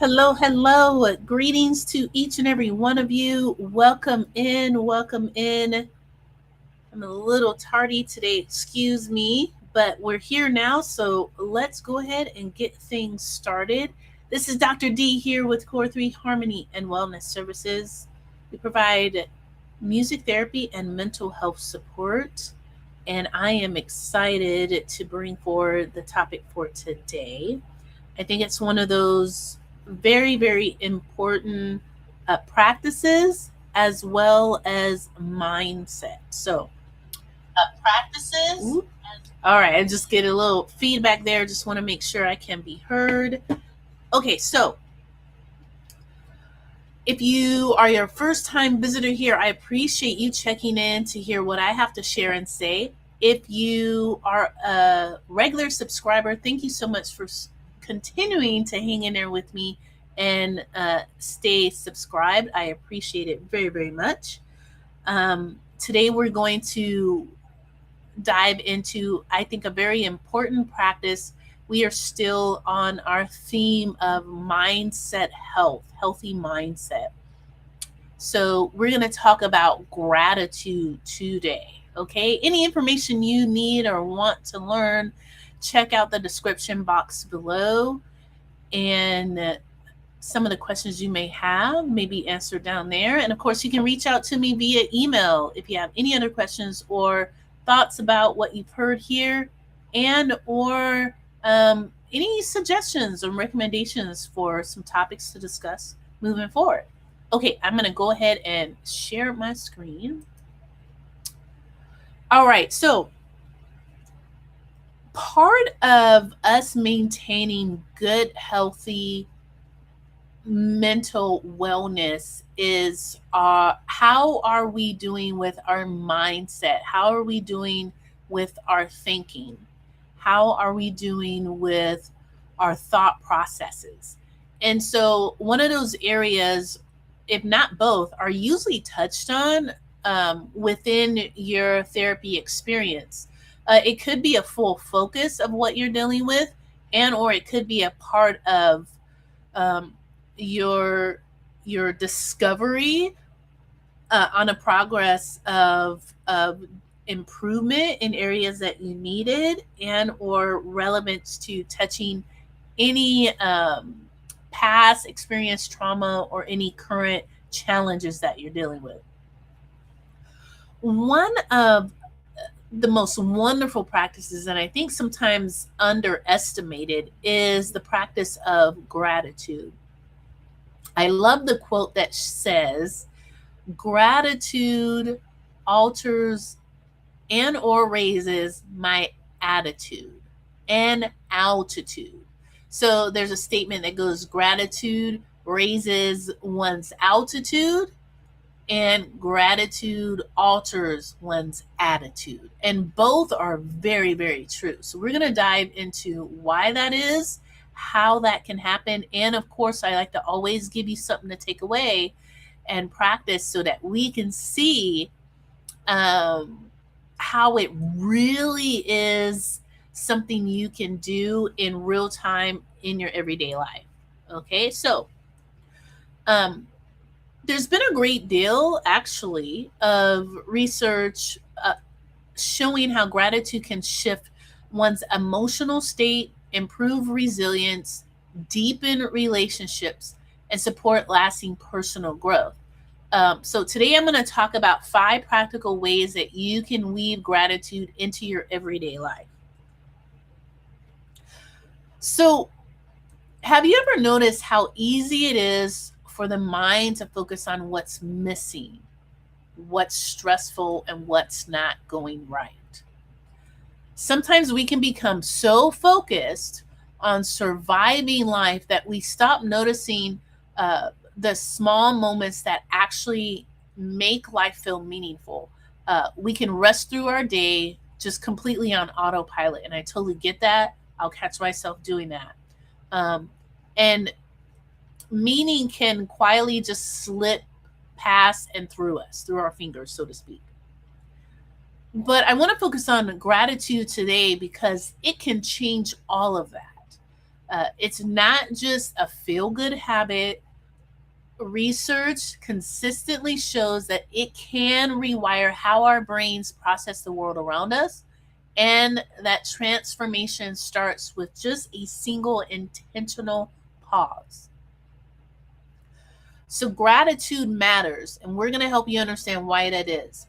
Hello, hello. Greetings to each and every one of you. Welcome in, welcome in. I'm a little tardy today, excuse me, but we're here now, so let's go ahead and get things started. This is Dr. D here with Core3 Harmony and Wellness Services. We provide music therapy and mental health support, and I am excited to bring forward the topic for today. I think it's one of those very, very important practices as well as mindset. So, Practices. ooh, all right, I just get a little feedback there. Just want to make sure I can be heard. Okay, so if you are your first time visitor here, I appreciate you checking in to hear what I have to share and say. If you are a regular subscriber, thank you so much for continuing to hang in there with me and stay subscribed. I appreciate it very, very much. Today, we're going to dive into, I think, a very important practice. We are still on our theme of mindset health, healthy mindset. So, we're going to talk about gratitude today. Okay. Any information you need or want to learn, check out the description box below. And some of the questions you may have may be answered down there. And of course, you can reach out to me via email if you have any other questions or thoughts about what you've heard here, and or any suggestions or recommendations for some topics to discuss moving forward. Okay, I'm going to go ahead and share my screen. All right, so part of us maintaining good, healthy mental wellness is how are we doing with our mindset? How are we doing with our thinking? How are we doing with our thought processes? And so, one of those areas, if not both, are usually touched on within your therapy experience. It could be a full focus of what you're dealing with, and or it could be a part of um, your your discovery on a progress of improvement in areas that you needed, and or relevance to touching any past experience trauma or any current challenges that you're dealing with. One of the most wonderful practices, and I think sometimes underestimated, is the practice of gratitude. I love the quote that says, gratitude alters and or raises my attitude and altitude. So there's a statement that goes, gratitude raises one's altitude and gratitude alters one's attitude. And both are very, very true. So we're going to dive into why that is, how that can happen. And of course, I like to always give you something to take away and practice so that we can see how it really is something you can do in real time in your everyday life. Okay, so there's been a great deal, actually, of research showing how gratitude can shift one's emotional state, improve resilience, deepen relationships, and support lasting personal growth. So, today I'm going to talk about 5 practical ways that you can weave gratitude into your everyday life. So, have you ever noticed how easy it is for the mind to focus on what's missing, what's stressful, and what's not going right? Sometimes we can become so focused on surviving life that we stop noticing the small moments that actually make life feel meaningful. We can rush through our day just completely on autopilot, and I totally get that. I'll catch myself doing that. Um, and meaning can quietly just slip past and through us, through our fingers, so to speak. But I want to focus on gratitude today because it can change all of that. It's not just a feel-good habit. Research consistently shows that it can rewire how our brains process the world around us, and that transformation starts with just a single intentional pause. So, gratitude matters, and we're going to help you understand why that is.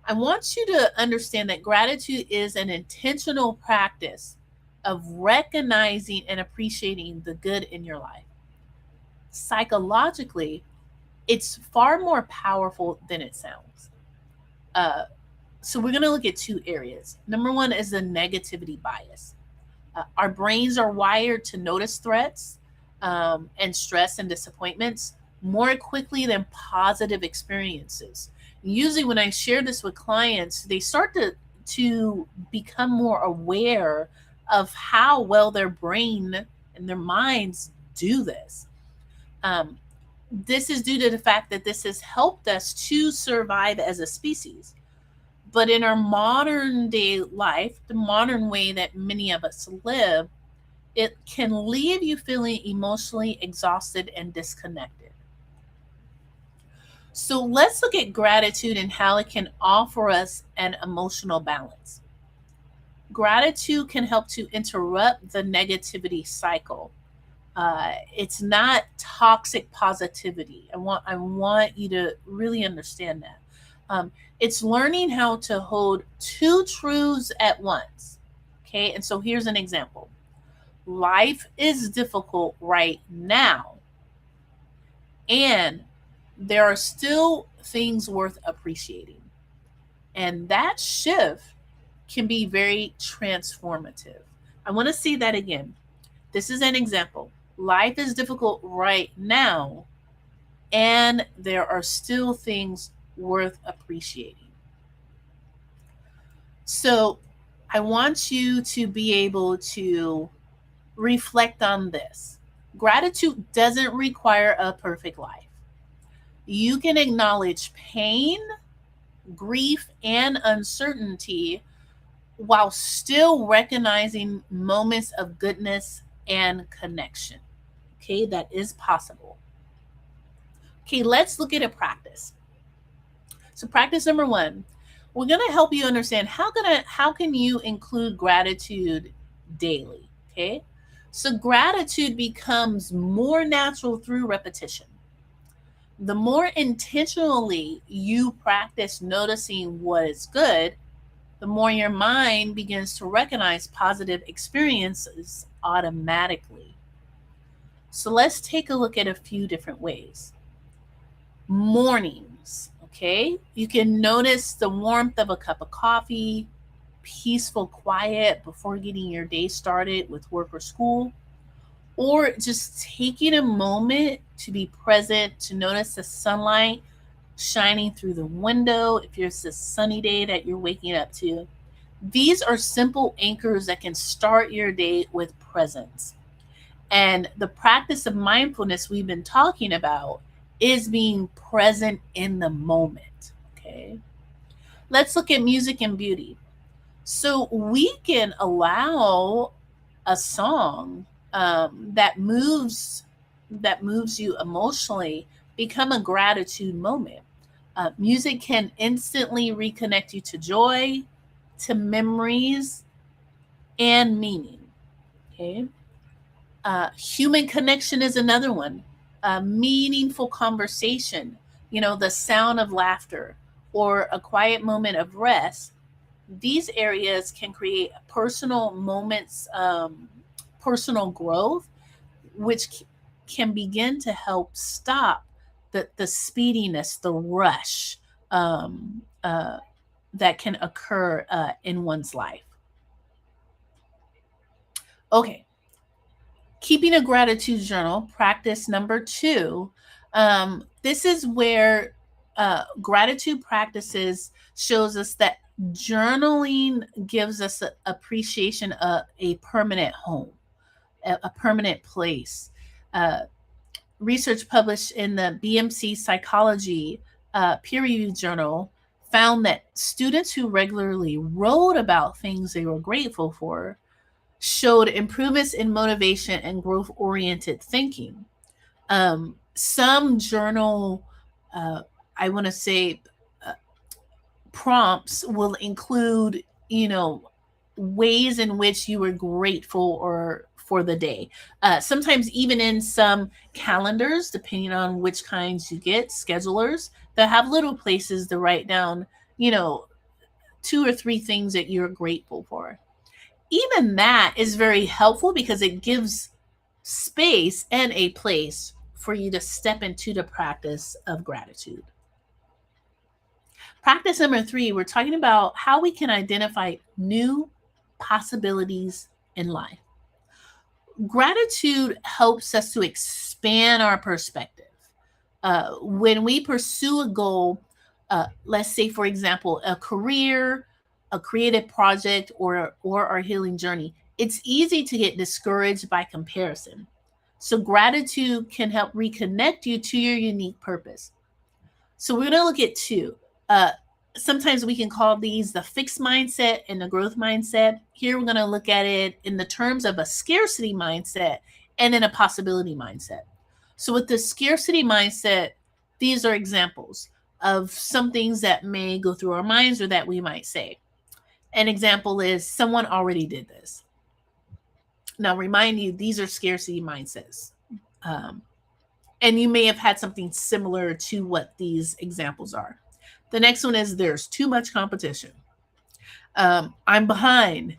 I want you to understand that gratitude is an intentional practice of recognizing and appreciating the good in your life. Psychologically, it's far more powerful than it sounds. Uh, so, we're going to look at two areas. Number one is the negativity bias. Our brains are wired to notice threats and stress and disappointments more quickly than positive experiences. Usually, when I share this with clients, they start to become more aware of how well their brain and their minds do this. Um, this is due to the fact that this has helped us to survive as a species. But in our modern day life, the modern way that many of us live, it can leave you feeling emotionally exhausted and disconnected. So let's look at gratitude and how it can offer us an emotional balance. Gratitude can help to interrupt the negativity cycle. It's not toxic positivity. I want you to really understand that. It's learning how to hold two truths at once. Okay, and so here's an example. Life is difficult right now, and there are still things worth appreciating. And that shift can be very transformative. I want to see that again. This is an example. Life is difficult right now, and there are still things worth appreciating. So, I want you to be able to reflect on this. Gratitude doesn't require a perfect life. You can acknowledge pain, grief, and uncertainty while still recognizing moments of goodness and connection. Okay, that is possible. Okay, let's look at a practice. So, practice number one, we're going to help you understand how can you include gratitude daily. Okay, so gratitude becomes more natural through repetition. The more intentionally you practice noticing what is good, the more your mind begins to recognize positive experiences automatically. So let's take a look at a few different ways. Mornings, okay? You can notice the warmth of a cup of coffee, peaceful quiet before getting your day started with work or school, or just taking a moment to be present, to notice the sunlight shining through the window if it's a sunny day that you're waking up to. These are simple anchors that can start your day with presence. And the practice of mindfulness we've been talking about is being present in the moment. Okay. Let's look at music and beauty. So we can allow a song that moves you emotionally become a gratitude moment. Music can instantly reconnect you to joy, to memories, and meaning. Okay. Human connection is another one. Meaningful conversation, the sound of laughter or a quiet moment of rest. These areas can create personal moments, personal growth, which can begin to help stop the speediness, the rush that can occur in one's life. Okay, keeping a gratitude journal, practice number two. This is where gratitude practices shows us that journaling gives us appreciation of a permanent home, a permanent place. Research published in the BMC Psychology peer-reviewed journal found that students who regularly wrote about things they were grateful for showed improvements in motivation and growth-oriented thinking. Some journal, I want to say, uh, prompts will include, ways in which you were grateful or for the day. Sometimes even in some calendars, depending on which kinds you get, schedulers, that have little places to write down, you know, 2 or 3 things that you're grateful for. Even that is very helpful because it gives space and a place for you to step into the practice of gratitude. Practice number 3, we're talking about how we can identify new possibilities in life. Gratitude helps us to expand our perspective. When we pursue a goal, let's say, for example, a career, a creative project, or our healing journey, it's easy to get discouraged by comparison. So gratitude can help reconnect you to your unique purpose. So we're going to look at 2. Uh, Sometimes we can call these the fixed mindset and the growth mindset. Here we're going to look at it in the terms of a scarcity mindset and in a possibility mindset. So with the scarcity mindset, these are examples of some things that may go through our minds or that we might say. An example is someone already did this. Now, remind you, these are scarcity mindsets. And you may have had something similar to what these examples are. The next one is there's too much competition. I'm behind.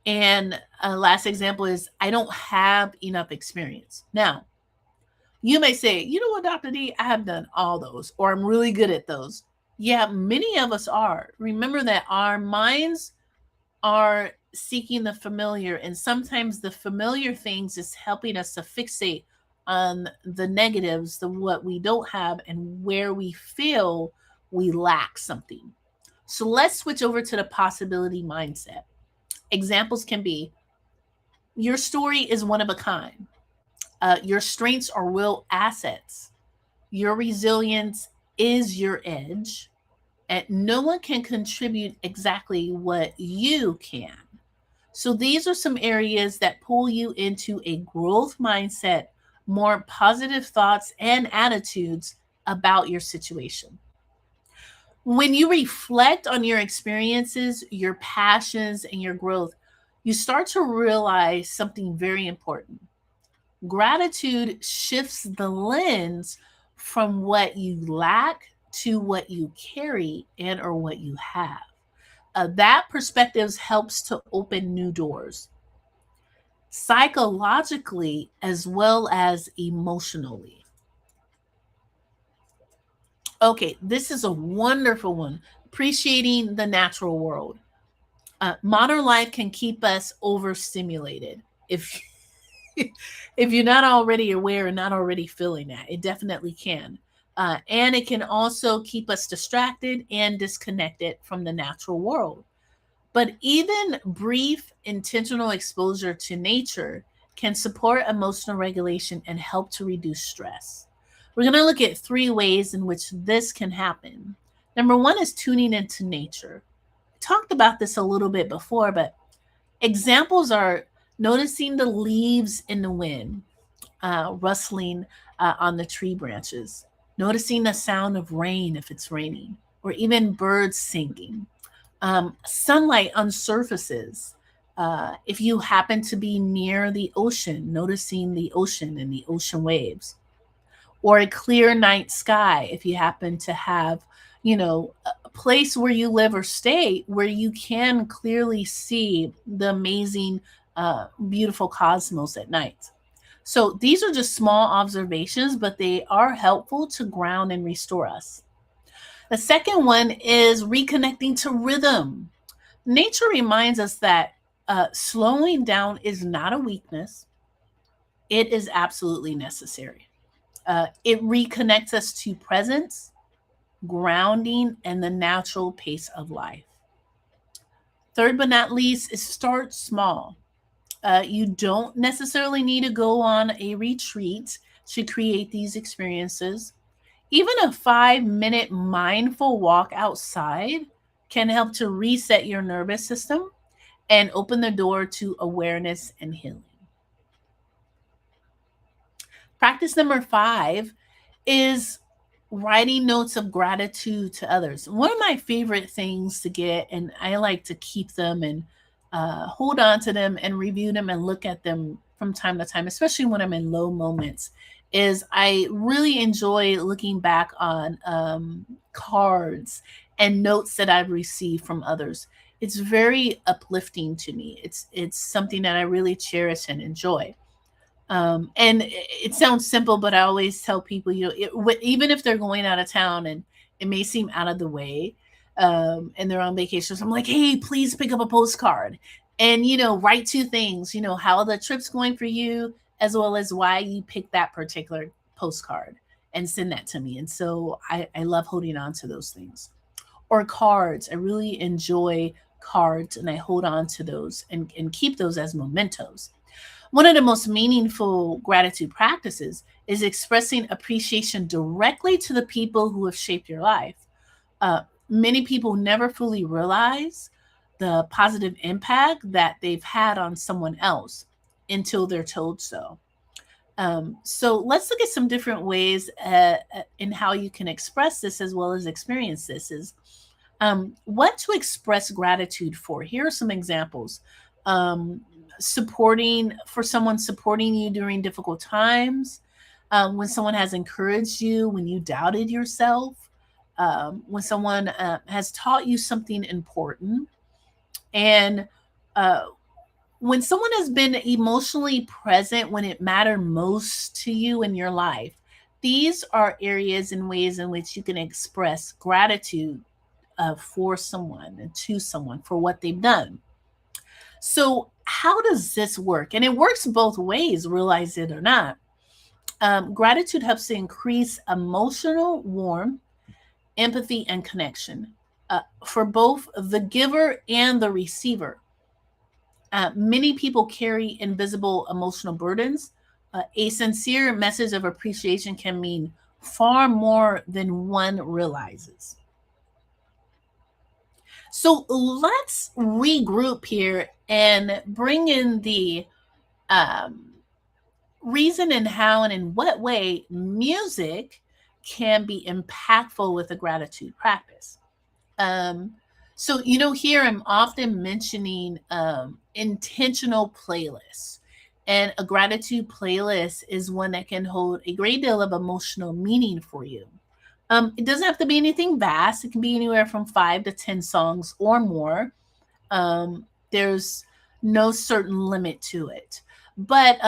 And last example is I don't have enough experience. Now, you may say, you know what, Dr. D, I have done all those, or I'm really good at those. Yeah, many of us are. Remember that our minds are seeking the familiar, and sometimes the familiar things is helping us to fixate on the negatives, the what we don't have, and where we feel we lack something. So let's switch over to the possibility mindset. Examples can be your story is one of a kind. Your strengths are real assets. Your resilience is your edge. And no one can contribute exactly what you can. So these are some areas that pull you into a growth mindset, more positive thoughts and attitudes about your situation. When you reflect on your experiences, your passions, and your growth, you start to realize something very important. Gratitude shifts the lens from what you lack to what you carry and or what you have. That perspective helps to open new doors, psychologically as well as emotionally. Okay, this is a wonderful one. Appreciating the natural world. Modern life can keep us overstimulated. If if you're not already aware and not already feeling that, it definitely can. And it can also keep us distracted and disconnected from the natural world. But even brief intentional exposure to nature can support emotional regulation and help to reduce stress. We're going to look at 3 ways in which this can happen. Number 1 is tuning into nature. We talked about this a little bit before, but examples are noticing the leaves in the wind, rustling on the tree branches, noticing the sound of rain if it's raining, or even birds singing. Sunlight on surfaces. If you happen to be near the ocean, noticing the ocean and the ocean waves, or a clear night sky. If you happen to have, a place where you live or stay where you can clearly see the amazing, beautiful cosmos at night. So these are just small observations, but they are helpful to ground and restore us. The second one is reconnecting to rhythm. Nature reminds us that slowing down is not a weakness, it is absolutely necessary. It reconnects us to presence, grounding, and the natural pace of life. Third but not least is start small. You don't necessarily need to go on a retreat to create these experiences. Even a 5-minute mindful walk outside can help to reset your nervous system and open the door to awareness and healing. Practice number 5 is writing notes of gratitude to others. One of my favorite things to get, and I like to keep them and hold on to them and review them and look at them from time to time, especially when I'm in low moments, is I really enjoy looking back on cards and notes that I've received from others. It's very uplifting to me. It's something that I really cherish and enjoy. And it sounds simple, but I always tell people, even if they're going out of town and it may seem out of the way, and they're on vacation, so I'm like, hey, please pick up a postcard and, write 2 things, how the trip's going for you, as well as why you picked that particular postcard, and send that to me. And so I love holding on to those things. Or cards. I really enjoy cards, and I hold on to those and keep those as mementos. One of the most meaningful gratitude practices is expressing appreciation directly to the people who have shaped your life. Many people never fully realize the positive impact that they've had on someone else until they're told so. So let's look at some different ways in how you can express this as well as experience this. Is what to express gratitude for. Here are some examples. Someone supporting you during difficult times, when someone has encouraged you when you doubted yourself, when someone has taught you something important, and uh, when someone has been emotionally present when it mattered most to you in your life. These are areas and ways in which you can express gratitude for someone and to someone for what they've done. So, how does this work? And it works both ways, realize it or not. Gratitude helps to increase emotional warmth, empathy, and connection for both the giver and the receiver. Many people carry invisible emotional burdens. A sincere message of appreciation can mean far more than one realizes. So let's regroup here and bring in the um, reason and how and in what way music can be impactful with a gratitude practice. Um, so, here I'm often mentioning intentional playlists. And a gratitude playlist is one that can hold a great deal of emotional meaning for you. It doesn't have to be anything vast, it can be anywhere from 5 to 10 songs or more. There's no certain limit to it. But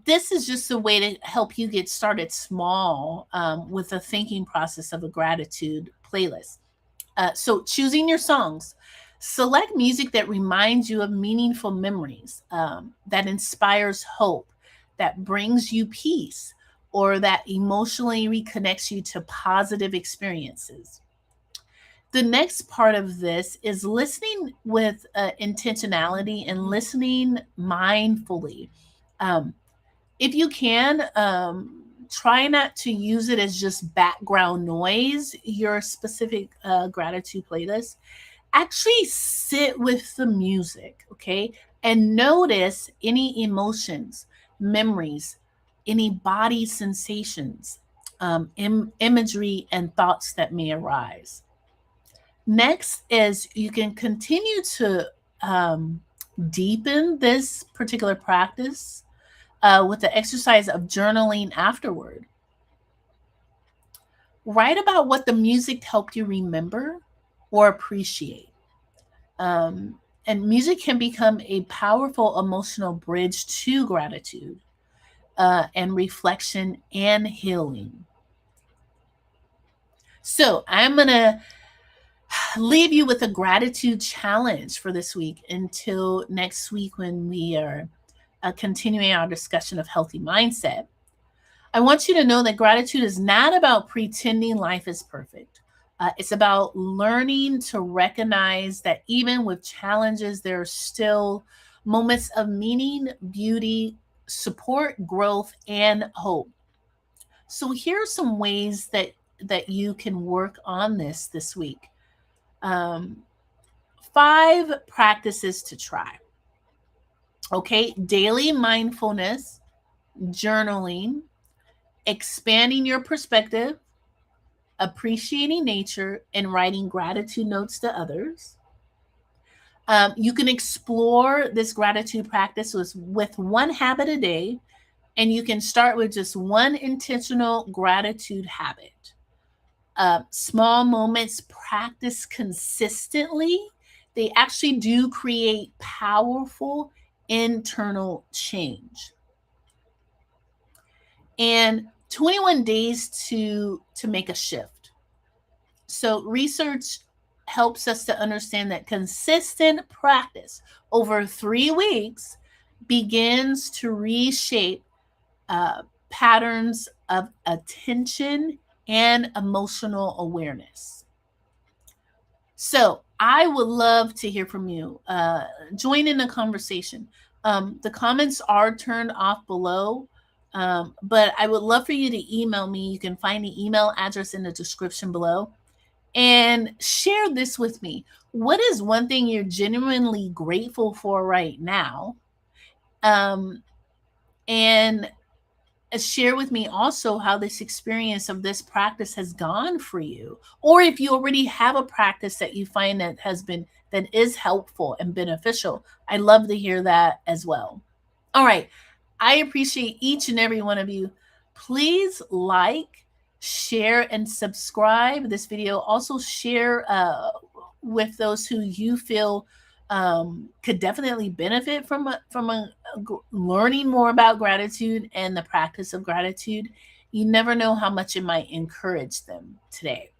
this is just a way to help you get started small with the thinking process of a gratitude playlist. So, choosing your songs, select music that reminds you of meaningful memories, that inspires hope, that brings you peace, or that emotionally reconnects you to positive experiences. The next part of this is listening with intentionality and listening mindfully. Um, if you can, try not to use it as just background noise, your specific gratitude playlist. Actually, sit with the music, okay? And notice any emotions, memories, any body sensations, imagery, and thoughts that may arise. Next is you can continue to um, deepen this particular practice with the exercise of journaling afterward. Write about what the music helped you remember or appreciate. Um, and music can become a powerful emotional bridge to gratitude and reflection and healing. So I'm going to leave you with a gratitude challenge for this week until next week when we are continuing our discussion of healthy mindset. I want you to know that gratitude is not about pretending life is perfect. It's about learning to recognize that even with challenges, there are still moments of meaning, beauty, support, growth, and hope. So here are some ways that you can work on this week. Um, 5 practices to try. Okay, daily mindfulness, journaling, expanding your perspective, appreciating nature, and writing gratitude notes to others. You can explore this gratitude practice with one habit a day, and you can start with just one intentional gratitude habit. Small moments practiced consistently, they actually do create powerful internal change. And 21 days to make a shift. So research helps us to understand that consistent practice over 3 weeks begins to reshape patterns of attention and emotional awareness. So I would love to hear from you. Join in the conversation. The comments are turned off below, but I would love for you to email me. You can find the email address in the description below and share this with me. What is one thing you're genuinely grateful for right now? And share with me also how this experience of this practice has gone for you, or if you already have a practice that you find that is helpful and beneficial. I'd love to hear that as well. All right, I appreciate each and every one of you. Please like, share, and subscribe this video. Also share with those who you feel could definitely benefit from learning more about gratitude and the practice of gratitude. You never know how much it might encourage them today.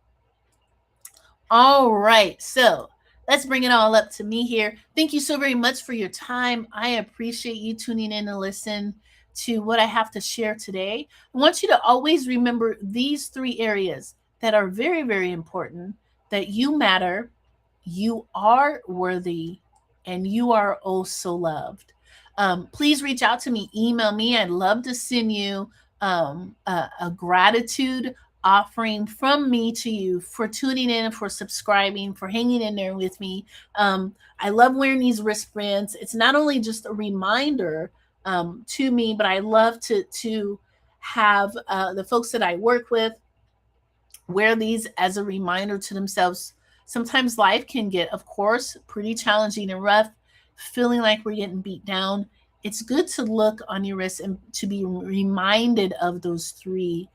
All right, so let's bring it all up to me here. Thank you so very much for your time. I appreciate you tuning in to listen to what I have to share today. I want you to always remember these 3 areas that are very, very important: that you matter, you are worthy, and you are oh so loved. Please reach out to me, email me. I'd love to send you a gratitude offering from me to you for tuning in, for subscribing, for hanging in there with me. I love wearing these wristbands. It's not only just a reminder to me, but I love to have the folks that I work with wear these as a reminder to themselves. Sometimes life can get, of course, pretty challenging and rough, feeling like we're getting beat down. It's good to look on your wrist and to be reminded of those three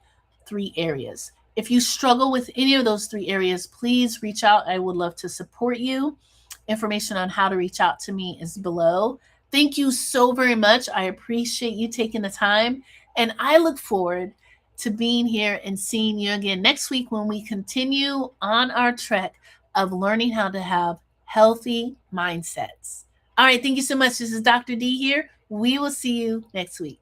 areas. If you struggle with any of those 3 areas, please reach out. I would love to support you. Information on how to reach out to me is below. Thank you so very much. I appreciate you taking the time, and I look forward to being here and seeing you again next week when we continue on our trek of learning how to have healthy mindsets. All right, thank you so much. This is Dr. D here. We will see you next week.